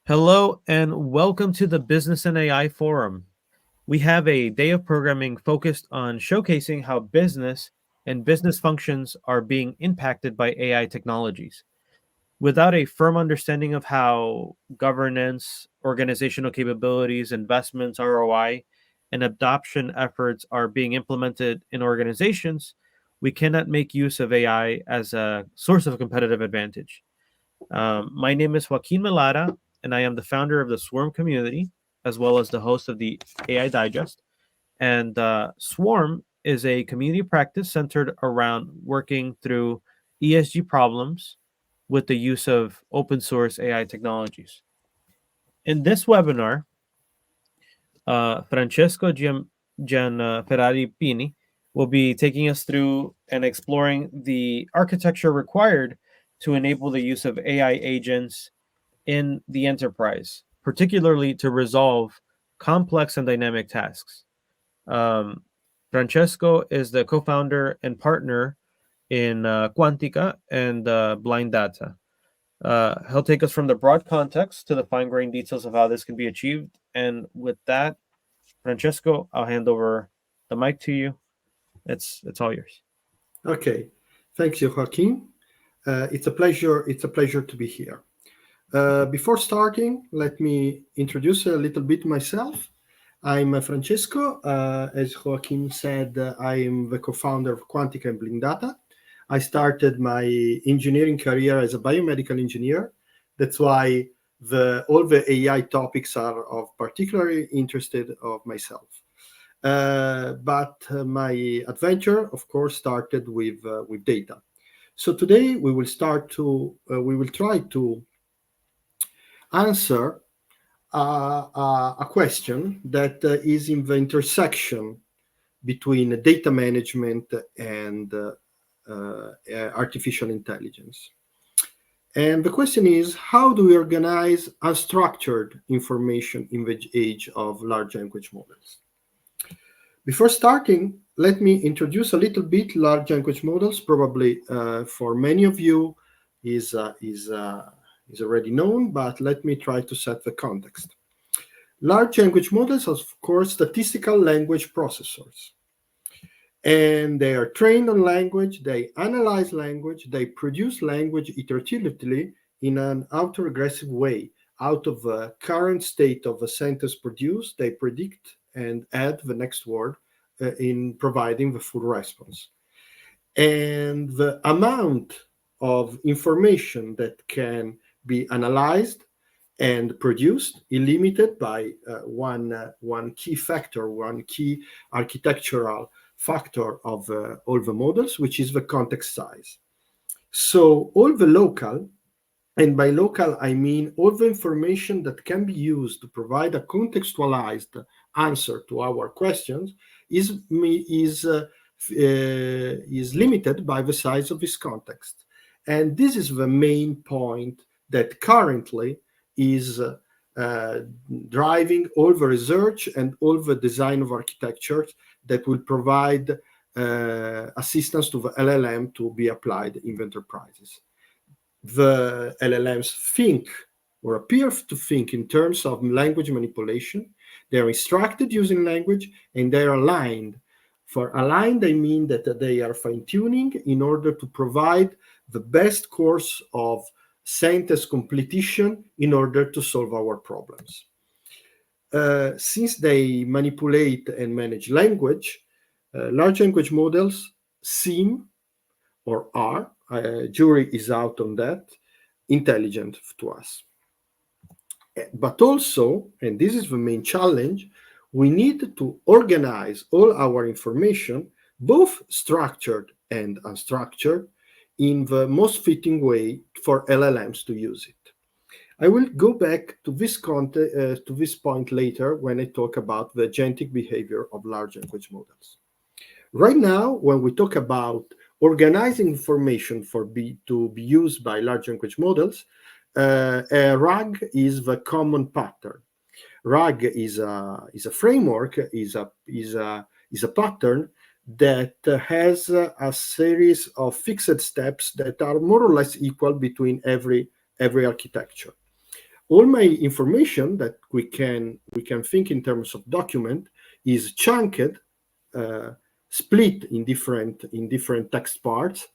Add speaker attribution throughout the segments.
Speaker 1: Hello and welcome to the Business and AI Forum. We have a day of programming focused on showcasing how business and business functions are being impacted by AI technologies. Without a firm understanding of how governance, organizational capabilities, investments, ROI, and adoption efforts are being implemented in organizations, we cannot make use of AI as a source of competitive advantage. My name is Joaquin Melada, and I am the founder of the Swarm community, as well as the host of the AI Digest. And Swarm is a community practice centered around working through ESG problems with the use of open source AI technologies. In this webinar, Francesco Gianferrari Pini will be taking us through and exploring the architecture required to enable the use of AI agents in the enterprise, particularly to resolve complex and dynamic tasks. Um, Francesco is the co founder and partner in Quantyca and Blindata. He'll take us from the broad context to the fine grained details of how this can be achieved. And with that, Francesco, I'll hand over the mic to you. It's all yours.
Speaker 2: Okay, thanks you, Joaquin. It's a pleasure. It's a pleasure to be here. Before starting, let me introduce a little bit myself. I'm Francesco. As Joaquin said, I am the co-founder of Quantyca and Blindata. I started my engineering career as a biomedical engineer. That's why all the AI topics are of particularly interested of myself. But my adventure, of course, started with data. So today we will try to answer a question that is in the intersection between data management and artificial intelligence. And the question is, how do we organize unstructured information in the age of large language models? Before starting, let me introduce a little bit large language models. Probably for many of you is already known, but let me try to set the context. Large language models are, of course, statistical language processors. And they are trained on language, they analyze language, they produce language iteratively in an autoregressive way. Out of the current state of a sentence produced, they predict and add the next word in providing the full response. And the amount of information that can be analyzed and produced is limited by one key factor, one key architectural factor of all the models, which is the context size. So all the local, and by local I mean all the information that can be used to provide a contextualized answer to our questions is limited by the size of this context. And this is the main point that currently is driving all the research and all the design of architectures that will provide assistance to the LLM to be applied in the enterprises. The LLMs think or appear to think in terms of language manipulation. They are instructed using language and they are aligned. For aligned, I mean that they are fine-tuning in order to provide the best course of sentence completion in order to solve our problems. Since they manipulate and manage language, large language models seem or are, jury is out on that, intelligent to us. But also, and this is the main challenge, we need to organize all our information, both structured and unstructured, in the most fitting way for LLMs to use it. I will go back to this point later when I talk about the agentic behavior of large language models. Right now, when we talk about organizing information to be used by large language models, a RAG is the common pattern. RAG is a framework, is a pattern that has a series of fixed steps that are more or less equal between every architecture. All my information that we can think in terms of document is chunked, split in different text parts.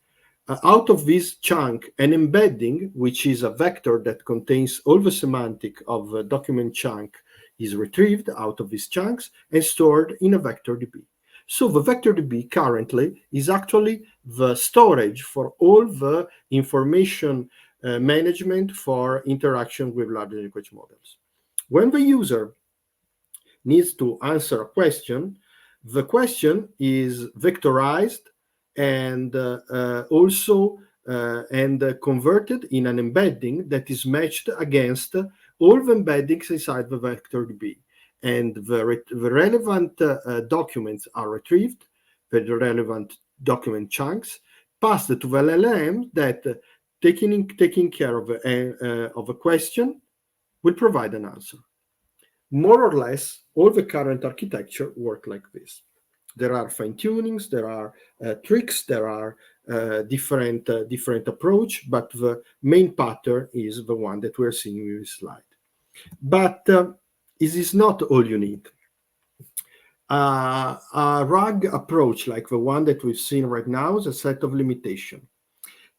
Speaker 2: Out of this chunk, an embedding, which is a vector that contains all the semantic of a document chunk, is retrieved out of these chunks and stored in a vector DB. So the vector DB currently is actually the storage for all the information management for interaction with large language models. When the user needs to answer a question, the question is vectorized and also converted in an embedding that is matched against all the embeddings inside the vector DB. And the relevant documents are retrieved, the relevant document chunks, passed to the LLM that, taking care of a question, will provide an answer. More or less, all the current architecture work like this. There are fine-tunings, there are tricks, there are different approach, but the main pattern is the one that we're seeing in this slide. But this is not all you need. A RAG approach like the one that we've seen right now is a set of limitations.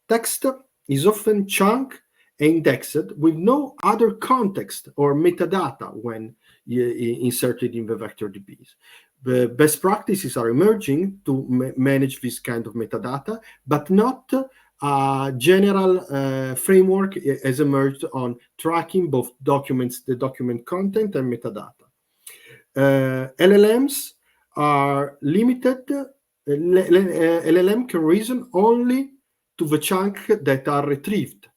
Speaker 2: Text is often chunked and indexed with no other context or metadata when inserted in the vector DBs. The best practices are emerging to manage this kind of metadata, but not a general framework has emerged on tracking both documents, the document content and metadata. LLMs are limited. LLM can reason only to the chunk that are retrieved.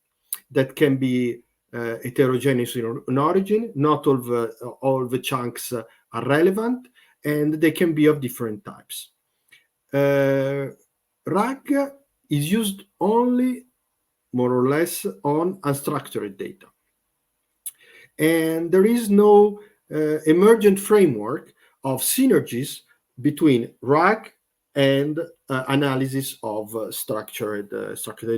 Speaker 2: That can be heterogeneous in origin. Not all the chunks are relevant, and they can be of different types. RAG is used only, more or less, on unstructured data. And there is no emergent framework of synergies between RAG and analysis of structured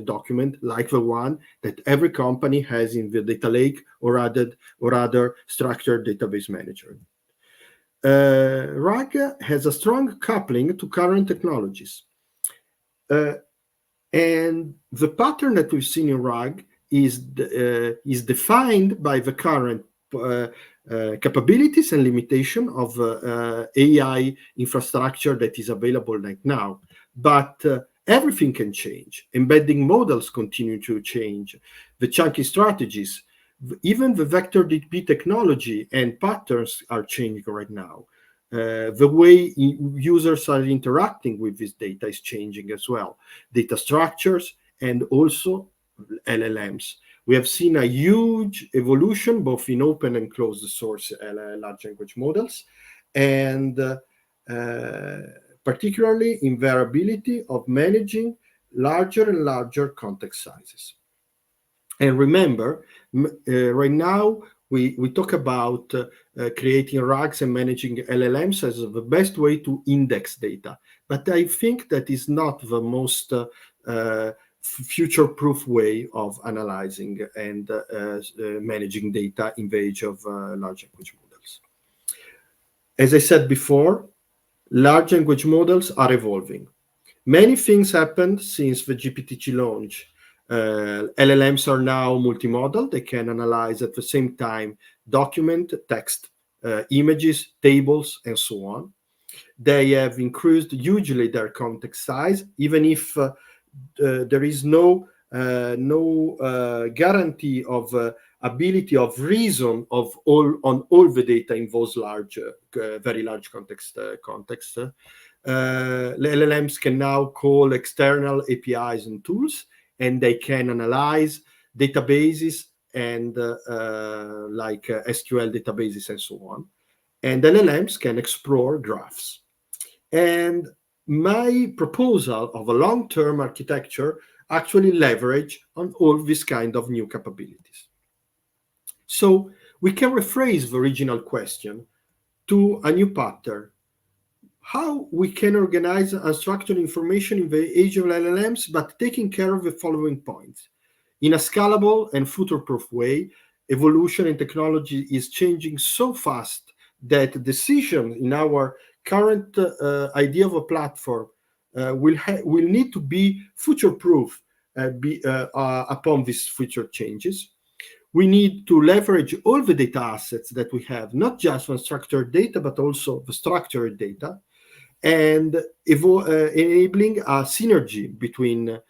Speaker 2: document, like the one that every company has in the data lake or other structured database manager. RAG has a strong coupling to current technologies. And the pattern that we've seen in RAG is defined by the current capabilities and limitation of AI infrastructure that is available right now. But everything can change. Embedding models continue to change. The chunky strategies, even the vector DB technology and patterns are changing right now. The way users are interacting with this data is changing as well. Data structures and also LLMs. We have seen a huge evolution both in open and closed source large language models, and particularly in their ability of managing larger and larger context sizes. And remember, right now, we talk about creating RAGs and managing LLMs as the best way to index data. But I think that is not the most future-proof way of analyzing and managing data in the age of large language models. As I said before, large language models are evolving. Many things happened since the GPT launch. LLMs are now multimodal. They can analyze at the same time document, text, images, tables, and so on. They have increased hugely their context size, even if there is no guarantee of ability of reason on all the data in those large, very large context. LLMs can now call external APIs and tools, and they can analyze databases and like SQL databases and so on. And LLMs can explore graphs. And my proposal of a long-term architecture actually leverage on all these kind of new capabilities. So we can rephrase the original question to a new pattern. How we can organize unstructured information in the age of LLMs, but taking care of the following points. In a scalable and future-proof way, evolution in technology is changing so fast that decisions in our current idea of a platform will need to be future-proof upon these future changes. We need to leverage all the data assets that we have, not just unstructured data, but also the structured data, and enabling a synergy between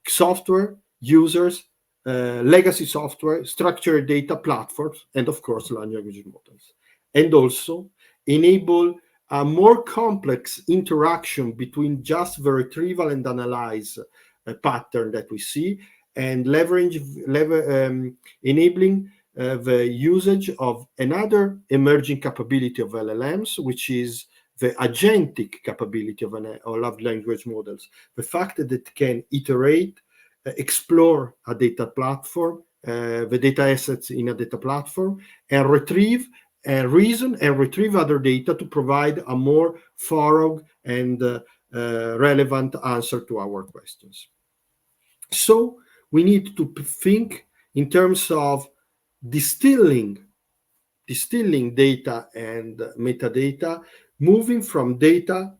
Speaker 2: software, users, legacy software, structured data platforms, and of course, large language models. And also enable a more complex interaction between just the retrieval and analyze pattern that we see, and enabling the usage of another emerging capability of LLMs, which is the agentic capability of large language models. The fact that it can iterate, explore a data platform, the data assets in a data platform, and retrieve and reason and retrieve other data to provide a more thorough and relevant answer to our questions. So we need to think in terms of distilling data and metadata, moving from data,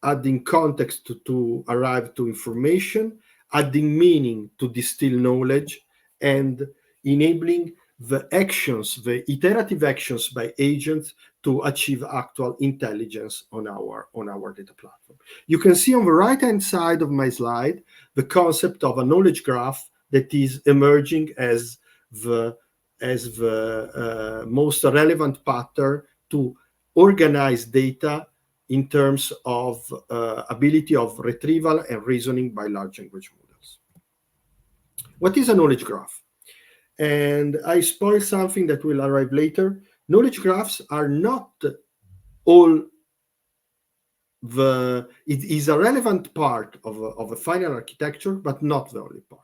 Speaker 2: adding context to arrive to information, adding meaning to distill knowledge, and enabling the actions, the iterative actions by agents to achieve actual intelligence on our data platform. You can see on the right-hand side of my slide the concept of a knowledge graph that is emerging as the most relevant pattern to organize data in terms of ability of retrieval and reasoning by large language models. What is a knowledge graph? And I spoil something that will arrive later. Knowledge graphs are not all it is a relevant part of a final architecture, but not the only part.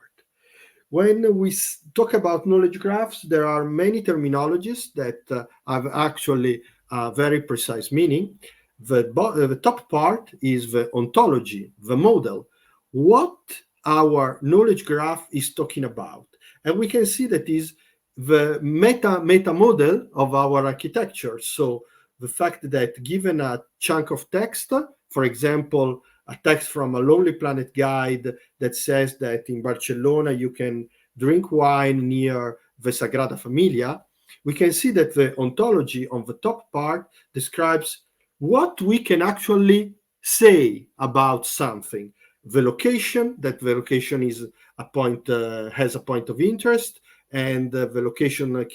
Speaker 2: When we talk about knowledge graphs, there are many terminologies that have actually a very precise meaning. The top part is the ontology, the model, what our knowledge graph is talking about. And we can see that is the meta model of our architecture. So the fact that given a chunk of text, for example, a text from a Lonely Planet guide that says that in Barcelona you can drink wine near the Sagrada Familia, we can see that the ontology on the top part describes what we can actually say about something. The location, that the location is a point, has a point of interest, and the location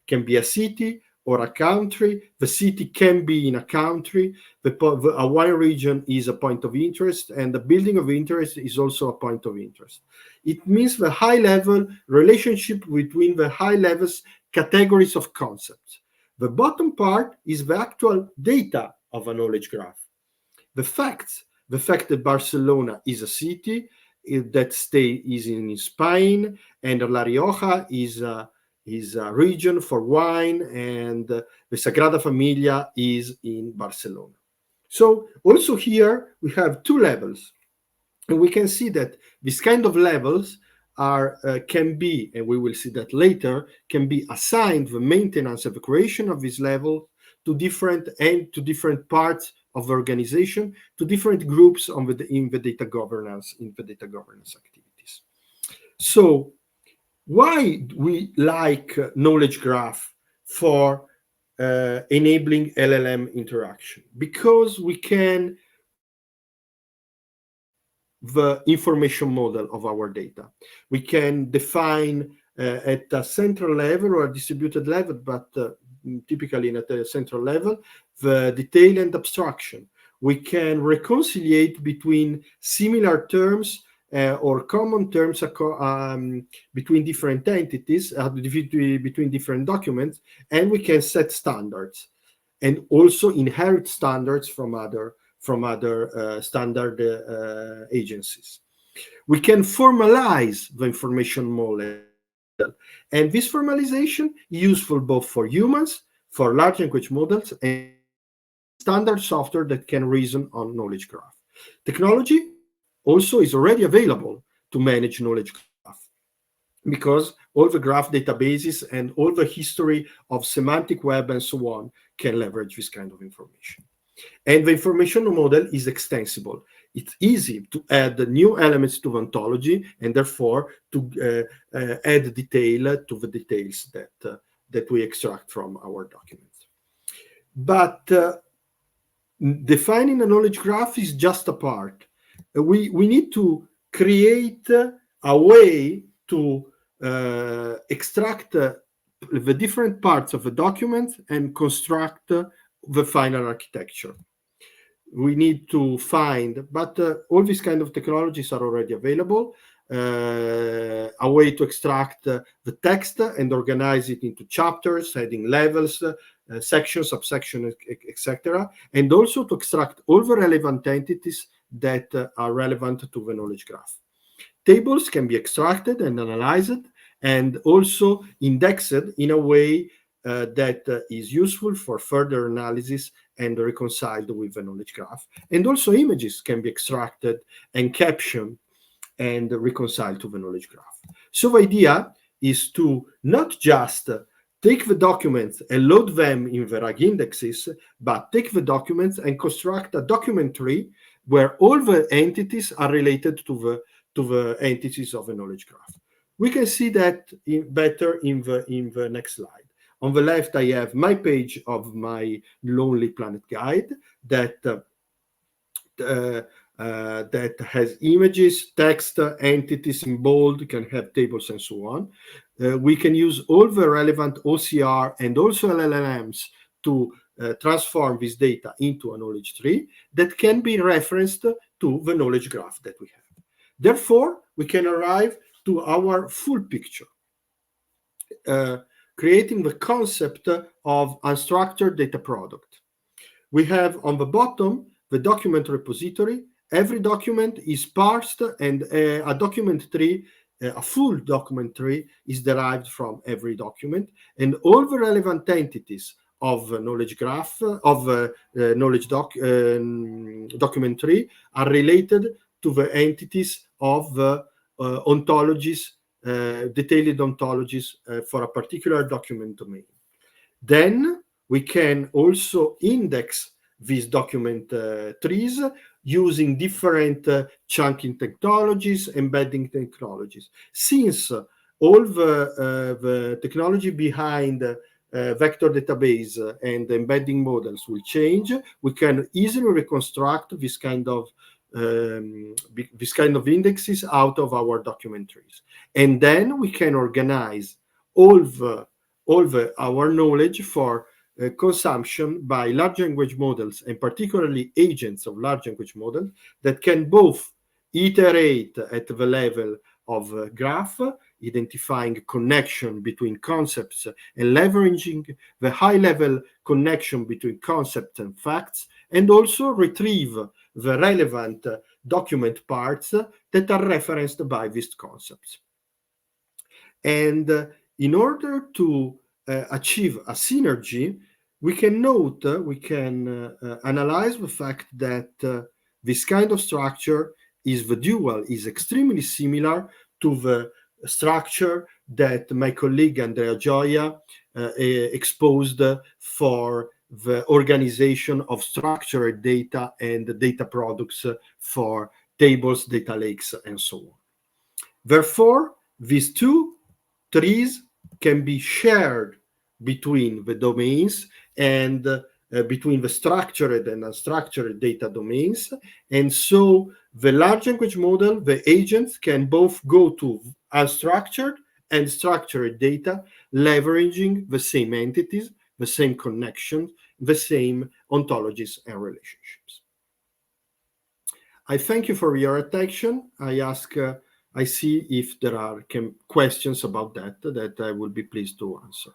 Speaker 2: can be a city or a country. The city can be in a country. A wine region is a point of interest, and the building of interest is also a point of interest. It means the high-level relationship between the high-level categories of concepts. The bottom part is the actual data of a knowledge graph. The facts, the fact that Barcelona is a city, that state is in Spain, and La Rioja is a region for wine, and the Sagrada Familia is in Barcelona. So also here we have two levels, and we can see that this kind of levels can be, and we will see that later, can be assigned the maintenance of the creation of this level to different parts of the organization, to different groups in the data governance activities. So why we like knowledge graph for enabling LLM interaction? Because we can define the information model of our data. We can define at a central level or a distributed level, but typically at a central level, the detail and abstraction. We can reconcile between similar terms or common terms between different entities, between different documents, and we can set standards and also inherit standards from other standard agencies. We can formalize the information model, and this formalization is useful both for humans, for large language models, and standard software that can reason on knowledge graph. Technology also is already available to manage knowledge graph. because all the graph databases and all the history of semantic web and so on can leverage this kind of information. And the information model is extensible. It's easy to add new elements to the ontology and therefore to add detail to the details that we extract from our documents. But defining a knowledge graph is just a part. We need to create a way to extract the different parts of a document and construct the final architecture. We need to find, but all these kind of technologies are already available. A way to extract the text and organize it into chapters, heading levels, sections, subsections, etc. And also to extract all the relevant entities that are relevant to the knowledge graph. Tables can be extracted and analyzed and also indexed in a way that is useful for further analysis and reconciled with the knowledge graph. And also images can be extracted and captioned and reconciled to the knowledge graph. So the idea is to not just take the documents and load them in the RAG indexes, but take the documents and construct a document tree where all the entities are related to the entities of the knowledge graph. We can see that better in the next slide. On the left, I have my page of my Lonely Planet guide that has images, text, entities in bold, can have tables and so on. We can use all the relevant OCR and also LLMs to transform this data into a knowledge tree that can be referenced to the knowledge graph that we have. Therefore, we can arrive to our full picture, creating the concept of unstructured data product. We have on the bottom the document repository. Every document is parsed and a document tree, a full document tree is derived from every document, and all the relevant entities of knowledge graph, of knowledge document tree are related to the entities of ontologies, detailed ontologies for a particular document domain. Then we can also index these document trees using different chunking technologies, embedding technologies. Since all the technology behind vector database and embedding models will change, we can easily reconstruct this kind of indexes out of our document trees. And then we can organize all our knowledge for consumption by large language models, and particularly agents of large language models that can both iterate at the level of graph, identifying connection between concepts and leveraging the high-level connection between concepts and facts, and also retrieve the relevant document parts that are referenced by these concepts. And in order to achieve a synergy, we can analyze the fact that this kind of structure is extremely similar to the structure that my colleague Andrea Gioia exposed for the organization of structured data and data products for tables, data lakes, and so on. Therefore, these two trees can be shared between the domains and between the structured and unstructured data domains. And so the large language model, the agents can both go to unstructured and structured data, leveraging the same entities, the same connections, the same ontologies and relationships. I thank you for your attention. I see if there are questions about that I will be pleased to answer.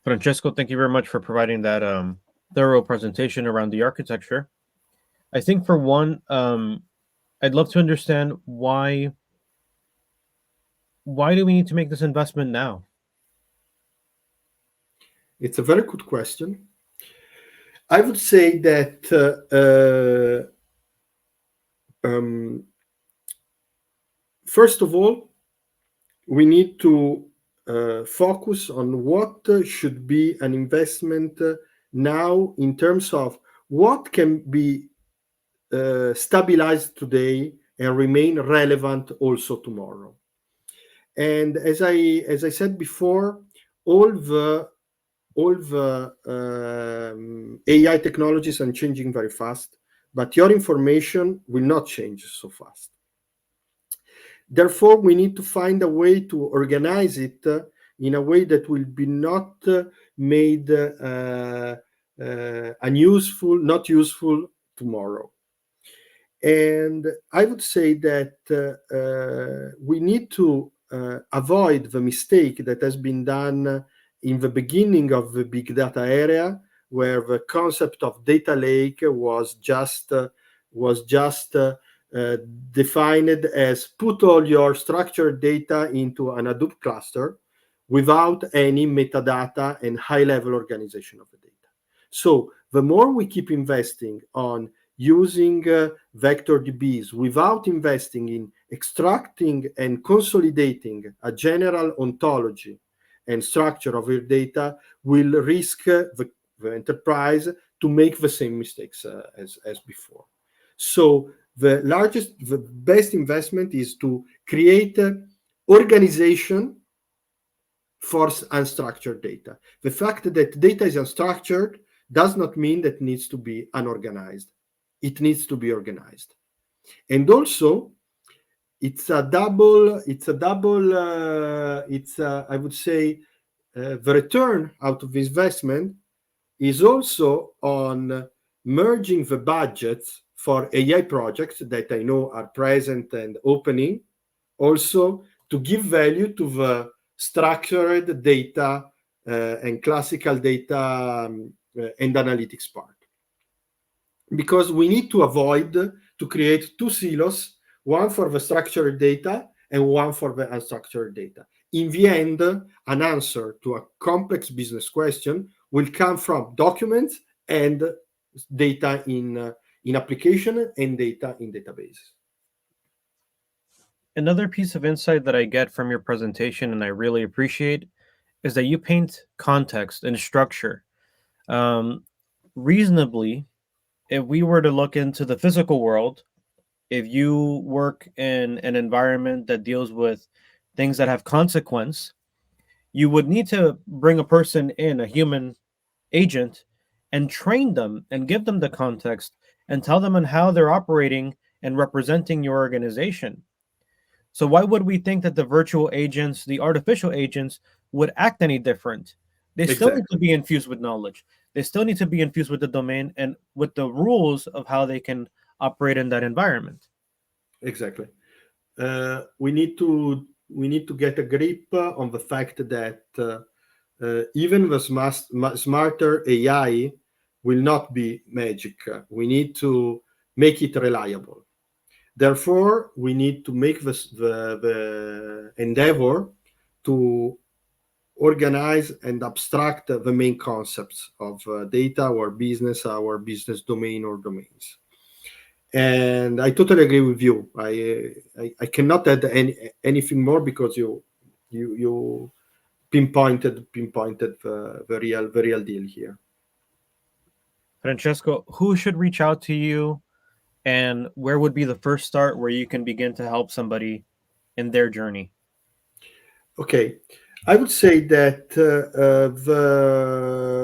Speaker 1: Francesco, thank you very much for providing that thorough presentation around the architecture. I think for one, I'd love to understand why do we need to make this investment now?
Speaker 2: It's a very good question. I would say that First of all, we need to focus on what should be an investment now in terms of what can be stabilized today and remain relevant also tomorrow. And as I said before, all the AI technologies are changing very fast, but your information will not change so fast. Therefore, we need to find a way to organize it in a way that will be not made unuseful, not useful tomorrow. And I would say that we need to avoid the mistake that has been done in the beginning of the big data area, where the concept of data lake was just defined as put all your structured data into an Hadoop cluster without any metadata and high-level organization of the data. So the more we keep investing on using vector DBs without investing in extracting and consolidating a general ontology and structure of your data, will risk the enterprise to make the same mistakes as before. So the best investment is to create organization for unstructured data. The fact that data is unstructured does not mean that it needs to be unorganized. It needs to be organized. And also, I would say, the return out of investment is also on merging the budgets for AI projects that I know are present and opening, also to give value to the structured data and classical data and analytics part. Because we need to avoid to create two silos, one for the structured data and one for the unstructured data. In the end, an answer to a complex business question will come from documents and data in application and data in databases.
Speaker 1: Another piece of insight that I get from your presentation, and I really appreciate, is that you paint context and structure. Um, Reasonably, if we were to look into the physical world, if you work in an environment that deals with things that have consequence, you would need to bring a person in, a human agent, and train them and give them the context and tell them on how they're operating and representing your organization. So why would we think that the virtual agents, the artificial agents, would act any different? They still need to
Speaker 2: Exactly.
Speaker 1: be infused with knowledge. They still need to be infused with the domain and with the rules of how they can operate in that environment.
Speaker 2: Exactly. We need to get a grip on the fact that even the smarter AI will not be magic. We need to make it reliable. Therefore, we need to make the endeavor to organize and abstract the main concepts of data, our business domain or domains. And I totally agree with you. I cannot add anything more because you pinpointed the real deal here.
Speaker 1: Francesco, who should reach out to you, and where would be the first start where you can begin to help somebody in their journey?
Speaker 2: Okay, I would say that the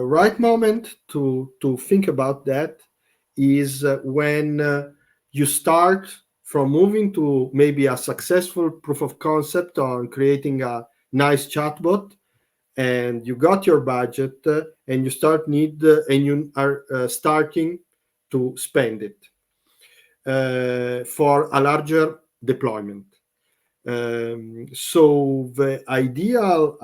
Speaker 2: right moment to think about that is when you start from moving to maybe a successful proof of concept on creating a nice chatbot, and you got your budget and you are starting to spend it for a larger deployment. So the ideal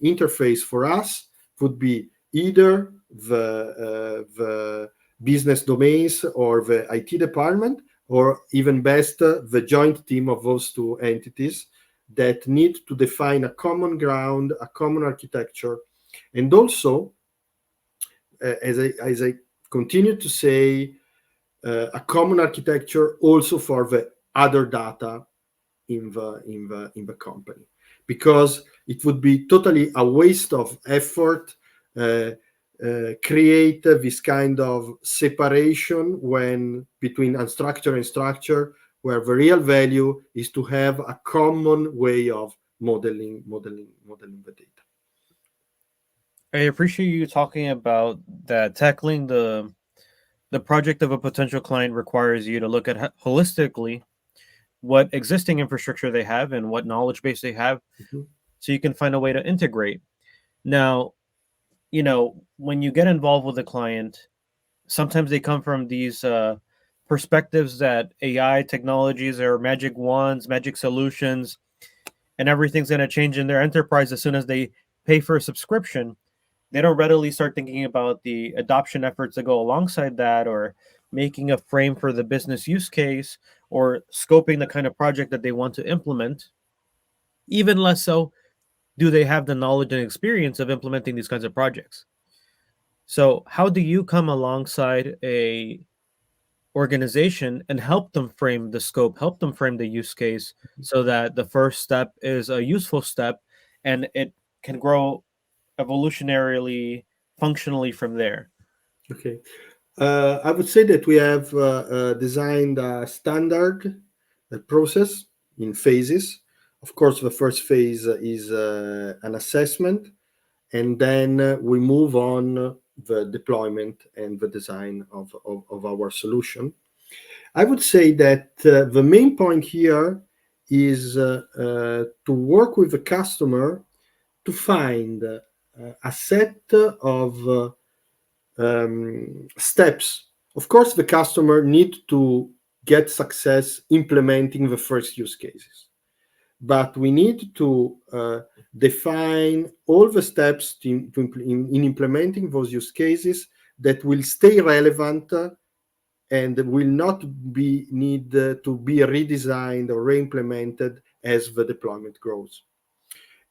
Speaker 2: interface for us would be either the business domains or the IT department, or even best, the joint team of those two entities that need to define a common ground, a common architecture. And also, as I continue to say, a common architecture also for the other data in the company, because it would be totally a waste of effort create this kind of separation when between unstructured and structure, where the real value is to have a common way of modeling the data.
Speaker 1: I appreciate you talking about that. Tackling the project of a potential client requires you to look at holistically what existing infrastructure they have and what knowledge base they have,
Speaker 2: Mhm.
Speaker 1: so you can find a way to integrate. Now, when you get involved with a client, sometimes they come from these perspectives that AI technologies are magic wands, magic solutions, and everything's going to change in their enterprise as soon as they pay for a subscription. They don't readily start thinking about the adoption efforts that go alongside that, or making a frame for the business use case, or scoping the kind of project that they want to implement. Even less so do they have the knowledge and experience of implementing these kinds of projects. So, how do you come alongside a organization and help them frame the scope, help them frame the use case, so that the first step is a useful step and it can grow evolutionarily, functionally from there?
Speaker 2: Okay. I would say that we have designed a standard process in phases. Of course, the first phase is an assessment, and then we move on the deployment and the design of our solution. I would say that the main point here is to work with the customer to find a set of steps. Of course, the customer need to get success implementing the first use cases, but we need to define all the steps in implementing those use cases that will stay relevant and will not be need to be redesigned or re-implemented as the deployment grows.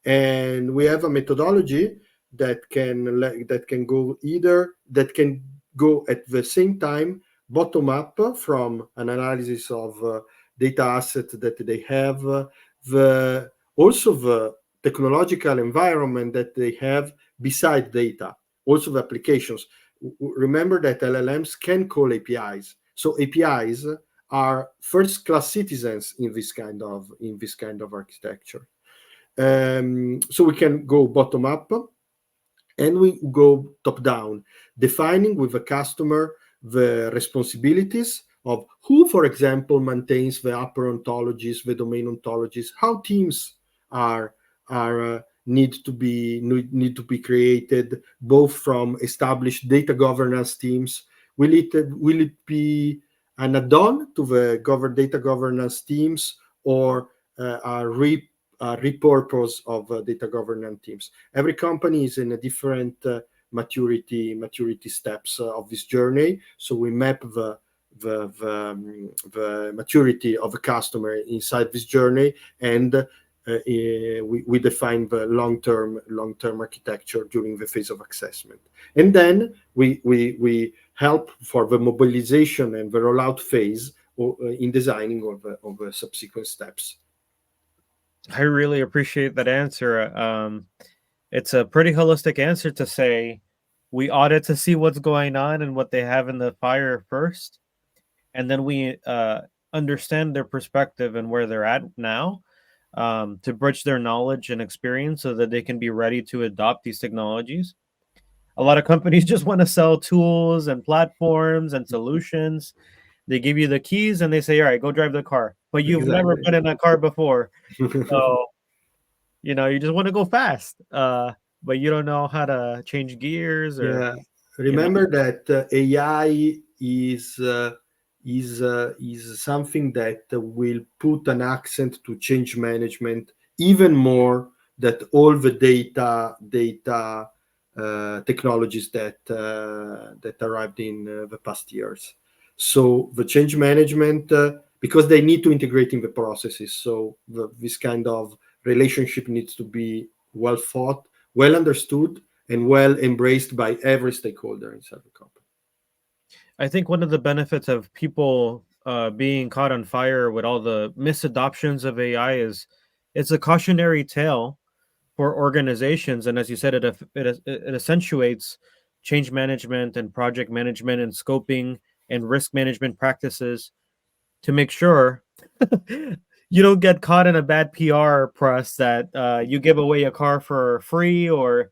Speaker 2: And we have a methodology that can go either that can go at the same time bottom up from an analysis of data assets that they have, the also the technological environment that they have beside data, also the applications. Remember that LLMs can call APIs, so APIs are first class citizens in this kind of architecture. So we can go bottom up and we go top down, defining with the customer the responsibilities of who, for example, maintains the upper ontologies, the domain ontologies, how teams are need to be created, both from established data governance teams. Will it be an add-on to the data governance teams, or a repurpose of data governance teams? Every company is in a different maturity steps of this journey. So we map the maturity of the customer inside this journey, and we define the long-term architecture during the phase of assessment, and then we help for the mobilization and the rollout phase in designing of the subsequent steps.
Speaker 1: I really appreciate that answer. It's a pretty holistic answer to say we audit to see what's going on and what they have in the fire first, and then we understand their perspective and where they're at now, to bridge their knowledge and experience so that they can be ready to adopt these technologies. A lot of companies just want to sell tools and platforms and solutions. They give you the keys and they say, "All right, go drive the car," but you've never
Speaker 2: Exactly.
Speaker 1: been in a car before, so you just want to go fast, but you don't know how to change gears, or
Speaker 2: Yeah,
Speaker 1: you know.
Speaker 2: remember that AI is something that will put an accent to change management even more that all the data technologies that arrived in the past years. So the change management, because they need to integrate in the processes, so this kind of relationship needs to be well thought, well understood, and well embraced by every stakeholder inside the company.
Speaker 1: I think one of the benefits of people being caught on fire with all the misadoptions of AI is it's a cautionary tale for organizations, and as you said, it accentuates change management and project management and scoping and risk management practices to make sure you don't get caught in a bad PR press that you give away a car for free, or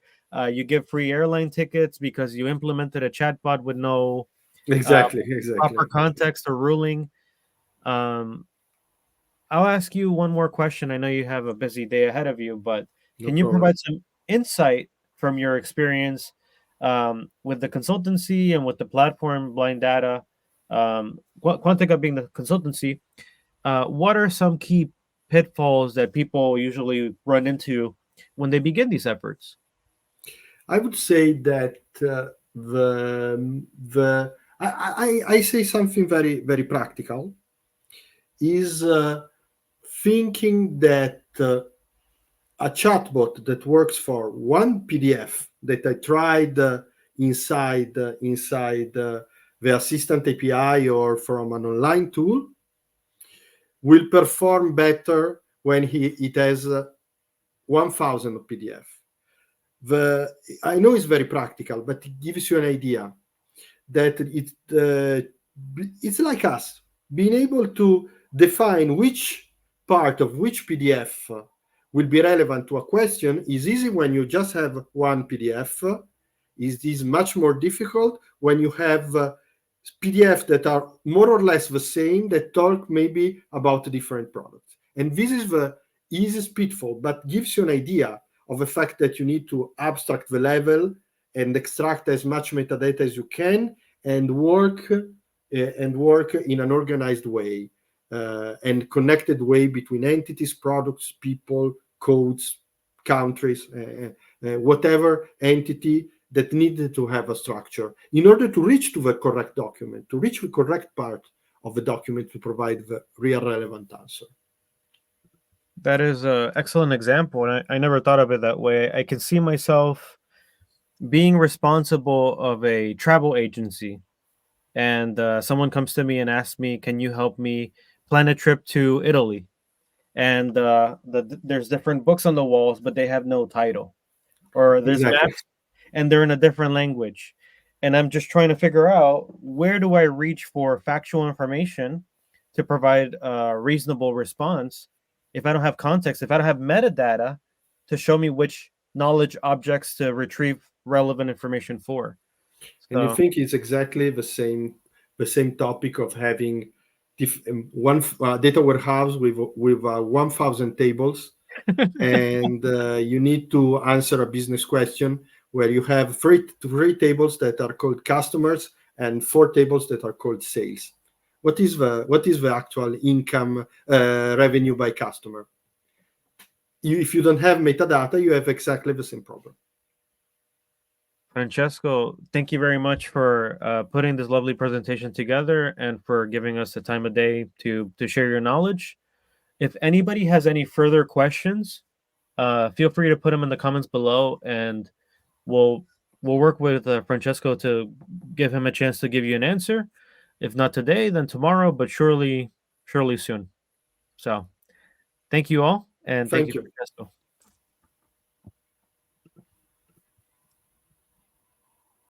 Speaker 1: you give free airline tickets because you implemented a chatbot with no uh,
Speaker 2: Exactly, exactly.
Speaker 1: proper context or ruling. Um, I'll ask you one more question. I know you have a busy day ahead of you, but
Speaker 2: No
Speaker 1: can you
Speaker 2: problem.
Speaker 1: provide some insight from your experience with the consultancy and with the platform Blind Data? Quantica being the consultancy, what are some key pitfalls that people usually run into when they begin these efforts?
Speaker 2: I would say that the I say something very very practical is thinking that a chatbot that works for one PDF that I tried inside the Assistant API or from an online tool will perform better when it has 1,000 PDF. The I know it's very practical, but it gives you an idea that it's like us being able to define which part of which PDF will be relevant to a question is easy when you just have one PDF. Is much more difficult when you have PDF that are more or less the same that talk maybe about different products. And this is the easiest pitfall, but gives you an idea of the fact that you need to abstract the level and extract as much metadata as you can and work in an organized way and connected way between entities, products, people, codes, countries, whatever entity that needed to have a structure in order to reach to the correct document, to reach the correct part of the document to provide the real relevant answer.
Speaker 1: That is an excellent example, and I never thought of it that way. I can see myself being responsible of a travel agency, and someone comes to me and asks me, "Can you help me plan a trip to Italy?" And there's different books on the walls, but they have no title, or there's
Speaker 2: Exactly.
Speaker 1: maps and they're in a different language. And I'm just trying to figure out, where do I reach for factual information to provide a reasonable response if I don't have context, if I don't have metadata to show me which knowledge objects to retrieve relevant information for.
Speaker 2: And you
Speaker 1: So
Speaker 2: think it's exactly the same topic of having one data warehouse with 1,000 tables, and you need to answer a business question where you have three tables that are called customers and four tables that are called sales. What is the actual income revenue by customer? If you don't have metadata, you have exactly the same problem.
Speaker 1: Francesco, thank you very much for putting this lovely presentation together and for giving us the time of day to share your knowledge. If anybody has any further questions, feel free to put them in the comments below, and we'll we'll work with Francesco to give him a chance to give you an answer. If not today, then tomorrow, but surely soon. So, thank you all, and thank you,
Speaker 2: Thank you.
Speaker 1: Francesco.